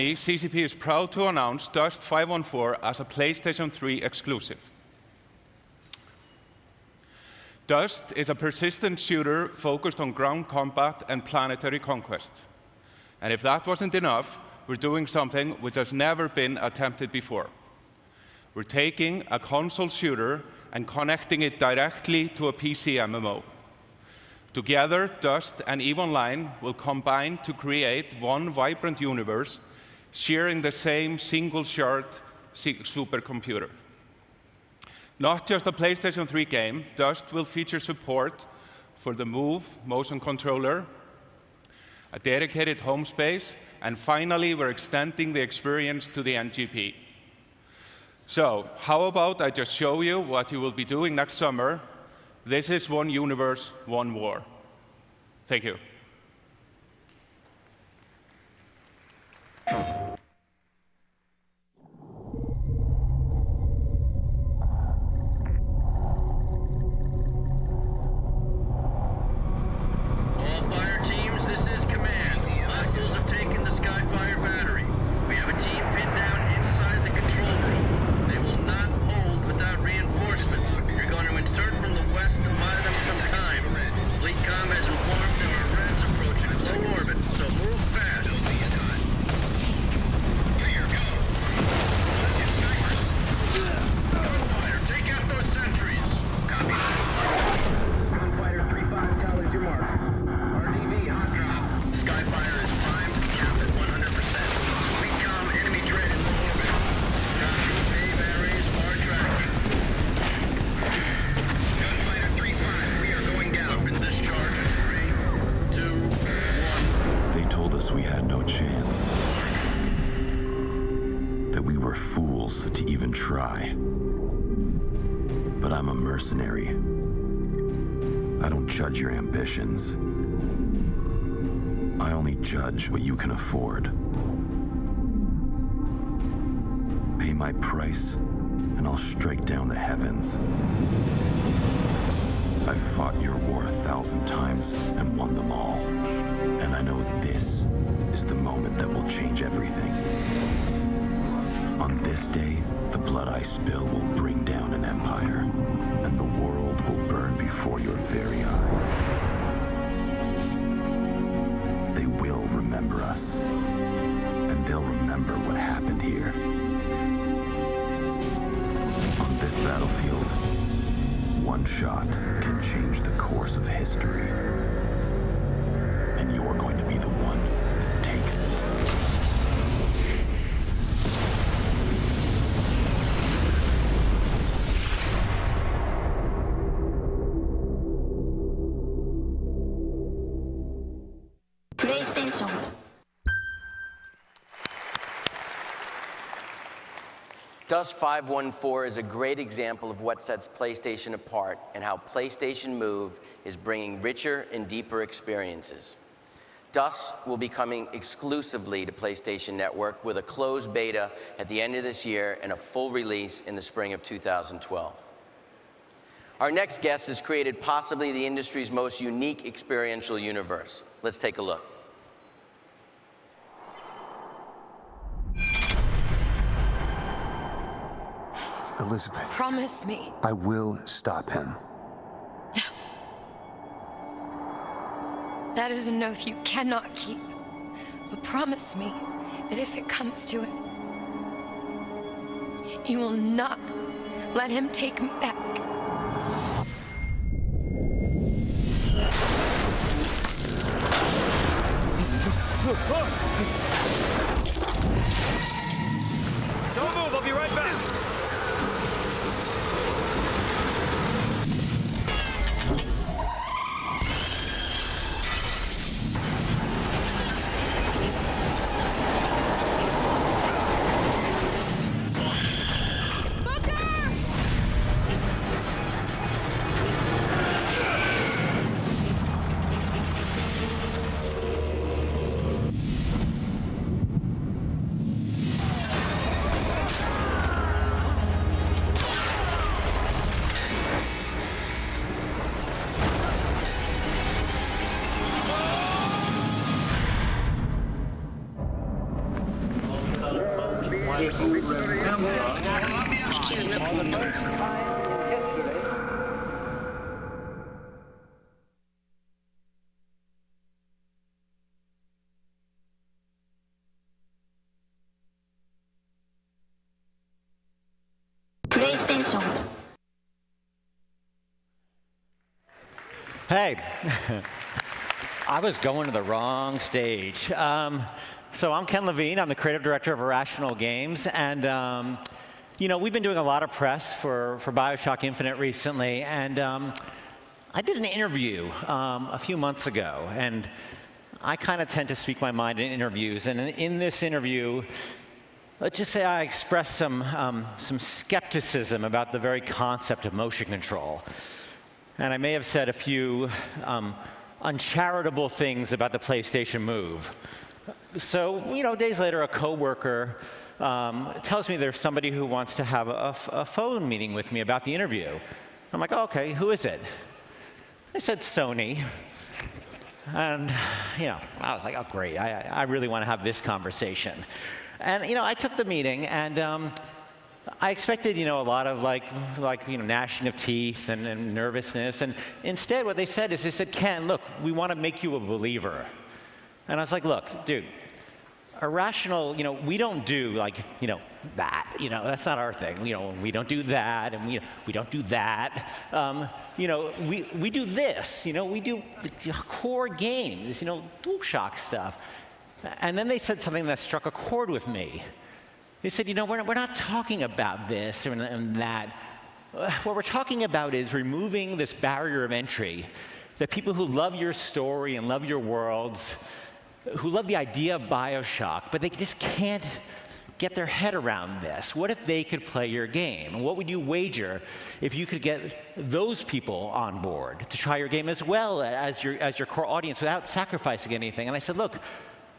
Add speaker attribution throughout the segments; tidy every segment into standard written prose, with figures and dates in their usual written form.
Speaker 1: CCP is proud to announce Dust 514 as a PlayStation 3 exclusive. Dust is a persistent shooter focused on ground combat and planetary conquest. And if that wasn't enough, we're doing something which has never been attempted before. We're taking a console shooter and connecting it directly to a PC MMO. Together, Dust and EVE Online will combine to create one vibrant universe, sharing the same single-shard supercomputer. Not just a PlayStation 3 game, Dust will feature support for the Move motion controller, a dedicated home space, and finally, we're extending the experience to the NGP. So, how about I just show you what you will be doing next summer? This is one universe, one war. Thank you.
Speaker 2: But I'm a mercenary. I don't judge your ambitions. I only judge what you can afford. Pay my price, and I'll strike down the heavens. I've fought your war 1,000 times and won them all. And I know this is the moment that will change everything. On this day, the blood I spill will bring down an empire, and the world will burn before your very eyes. They will remember us, and they'll remember what happened here. On this battlefield, one shot can change the course of history, and you're going to be the one that takes it.
Speaker 3: Dust 514 is a great example of what sets PlayStation apart and how PlayStation Move is bringing richer and deeper experiences. Dust will be coming exclusively to PlayStation Network with a closed beta at the end of this year and a full release in the spring of 2012. Our next guest has created possibly the industry's most unique experiential universe. Let's take a look.
Speaker 4: Elizabeth.
Speaker 5: Promise me.
Speaker 4: I will stop him.
Speaker 5: No. That is an oath you cannot keep. But promise me that if it comes to it, you will not let him take me back.
Speaker 6: Don't move, I'll be right back.
Speaker 7: PlayStation.
Speaker 8: Hey, I was going to the wrong stage. So I'm Ken Levine. I'm the creative director of Irrational Games. And, you know, we've been doing a lot of press for BioShock Infinite recently. And I did an interview a few months ago. And I kind of tend to speak my mind in interviews. And in this interview, let's just say I expressed some skepticism about the very concept of motion control. And I may have said a few uncharitable things about the PlayStation Move. So, you know, days later, a coworker tells me there's somebody who wants to have a phone meeting with me about the interview. I'm like, oh, okay, who is it? I said Sony. And, you know, I was like, oh, great, I really want to have this conversation. And, you know, I took the meeting, and I expected, you know, a lot of like you know, gnashing of teeth and nervousness. And instead, what they said is, they said, Ken, look, we want to make you a believer. And I was like, look, dude, Irrational, you know, we don't do like, you know, that. You know, that's not our thing. You know, we don't do that, and we don't do that. You know, we do this. You know, we do the core games. You know, DualShock stuff. And then they said something that struck a chord with me. They said, you know, we're not talking about this and that. What we're talking about is removing this barrier of entry that people who love your story and love your worlds, who love the idea of BioShock, but they just can't get their head around this. What if they could play your game? And what would you wager if you could get those people on board to try your game as well as your core audience without sacrificing anything? And I said, look,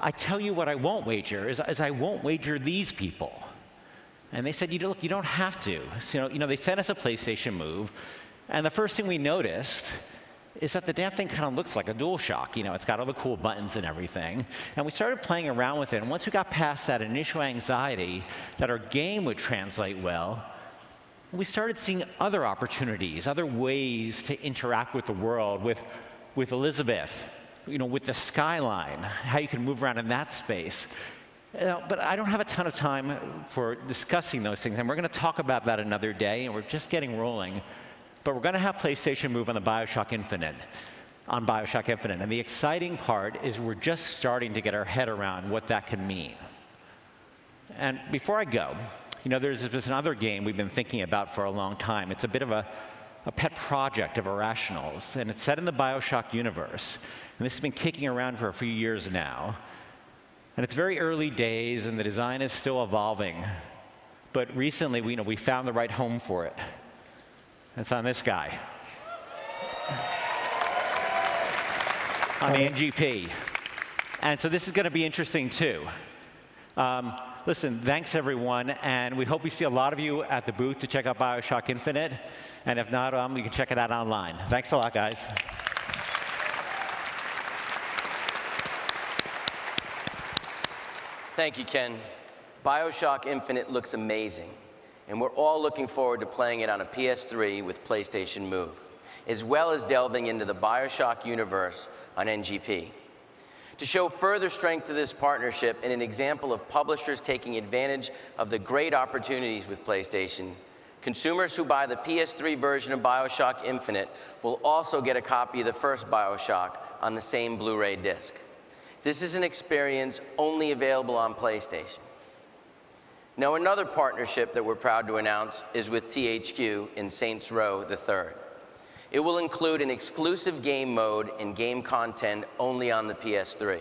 Speaker 8: I tell you what I won't wager is I won't wager these people. And they said, look, you don't have to. So, you know, they sent us a PlayStation Move, and the first thing we noticed is that the damn thing kind of looks like a DualShock. You know, it's got all the cool buttons and everything. And we started playing around with it, and once we got past that initial anxiety that our game would translate well, we started seeing other opportunities, other ways to interact with the world, with Elizabeth, you know, with the skyline, how you can move around in that space. But I don't have a ton of time for discussing those things, and we're going to talk about that another day, and we're just getting rolling. But we're going to have PlayStation Move on the BioShock Infinite, and the exciting part is we're just starting to get our head around what that can mean. And before I go, you know, there's another game we've been thinking about for a long time. It's a bit of a pet project of Irrational's, and it's set in the BioShock universe. And this has been kicking around for a few years now. And it's very early days, and the design is still evolving. But recently, we found the right home for it. It's on this guy. On the NGP. And so this is going to be interesting, too. Listen, thanks, everyone. And we hope we see a lot of you at the booth to check out BioShock Infinite. And if not, you can check it out online. Thanks a lot, guys.
Speaker 3: Thank you, Ken. BioShock Infinite looks amazing, and we're all looking forward to playing it on a PS3 with PlayStation Move, as well as delving into the BioShock universe on NGP. To show further strength to this partnership and an example of publishers taking advantage of the great opportunities with PlayStation, consumers who buy the PS3 version of BioShock Infinite will also get a copy of the first BioShock on the same Blu-ray disc. This is an experience only available on PlayStation. Now, another partnership that we're proud to announce is with THQ in Saints Row the Third. It will include an exclusive game mode and game content only on the PS3.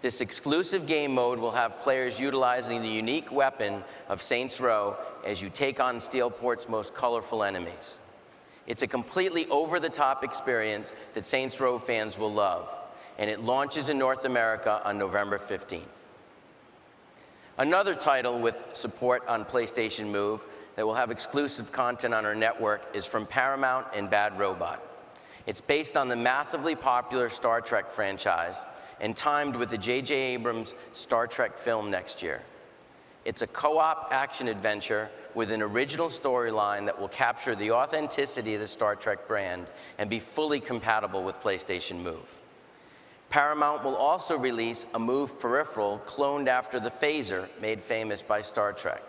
Speaker 3: This exclusive game mode will have players utilizing the unique weapon of Saints Row as you take on Steelport's most colorful enemies. It's a completely over-the-top experience that Saints Row fans will love, and it launches in North America on November 15th. Another title with support on PlayStation Move that will have exclusive content on our network is from Paramount and Bad Robot. It's based on the massively popular Star Trek franchise and timed with the J.J. Abrams Star Trek film next year. It's a co-op action-adventure with an original storyline that will capture the authenticity of the Star Trek brand and be fully compatible with PlayStation Move. Paramount will also release a Move peripheral cloned after the phaser made famous by Star Trek.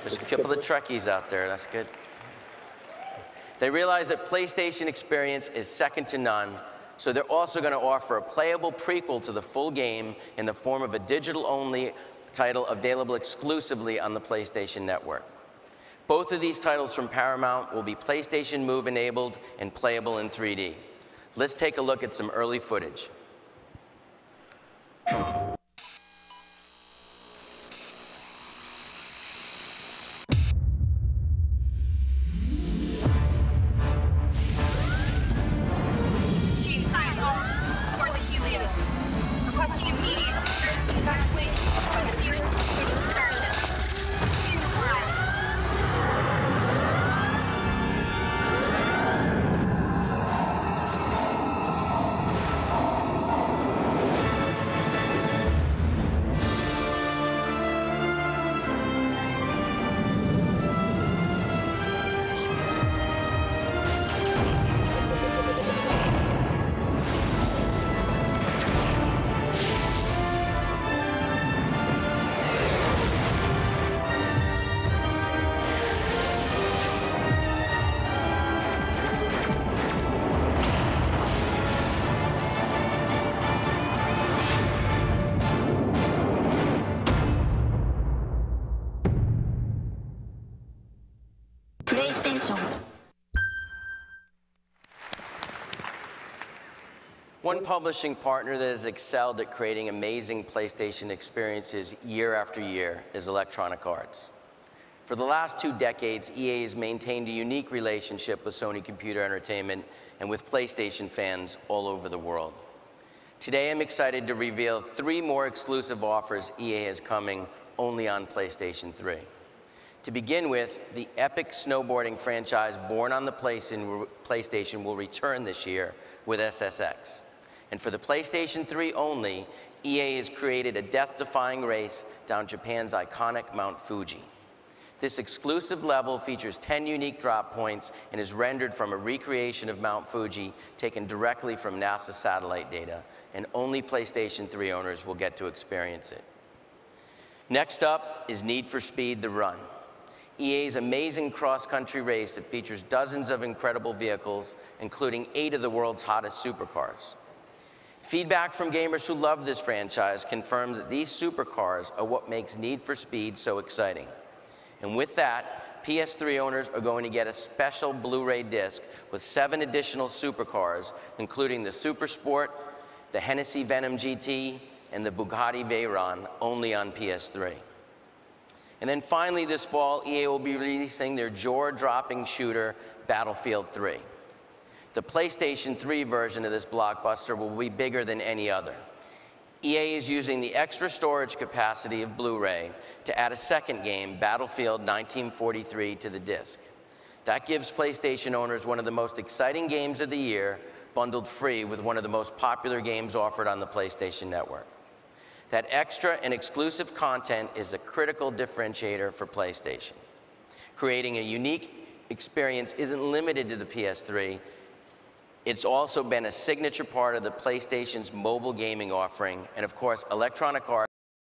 Speaker 3: There's a couple of Trekkies out there, that's good. They realize that PlayStation experience is second to none, so they're also going to offer a playable prequel to the full game in the form of a digital-only title available exclusively on the PlayStation Network. Both of these titles from Paramount will be PlayStation Move enabled and playable in 3D. Let's take a look at some early footage. One publishing partner that has excelled at creating amazing PlayStation experiences year after year is Electronic Arts. For the last 2 decades, EA has maintained a unique relationship with Sony Computer Entertainment and with PlayStation fans all over the world. Today, I'm excited to reveal 3 more exclusive offers EA has coming only on PlayStation 3. To begin with, the epic snowboarding franchise born on the PlayStation will return this year with SSX. And for the PlayStation 3 only, EA has created a death-defying race down Japan's iconic Mount Fuji. This exclusive level features 10 unique drop points and is rendered from a recreation of Mount Fuji taken directly from NASA satellite data, and only PlayStation 3 owners will get to experience it. Next up is Need for Speed: The Run, EA's amazing cross-country race that features dozens of incredible vehicles, including 8 of the world's hottest supercars. Feedback from gamers who love this franchise confirms that these supercars are what makes Need for Speed so exciting. And with that, PS3 owners are going to get a special Blu-ray disc with 7 additional supercars, including the Super Sport, the Hennessy Venom GT, and the Bugatti Veyron, only on PS3. And then finally this fall, EA will be releasing their jaw-dropping shooter, Battlefield 3. The PlayStation 3 version of this blockbuster will be bigger than any other. EA is using the extra storage capacity of Blu-ray to add a second game, Battlefield 1943, to the disc. That gives PlayStation owners one of the most exciting games of the year, bundled free with one of the most popular games offered on the PlayStation Network. That extra and exclusive content is a critical differentiator for PlayStation. Creating a unique experience isn't limited to the PS3. It's also been a signature part of the PlayStation's mobile gaming offering, and of course, Electronic Arts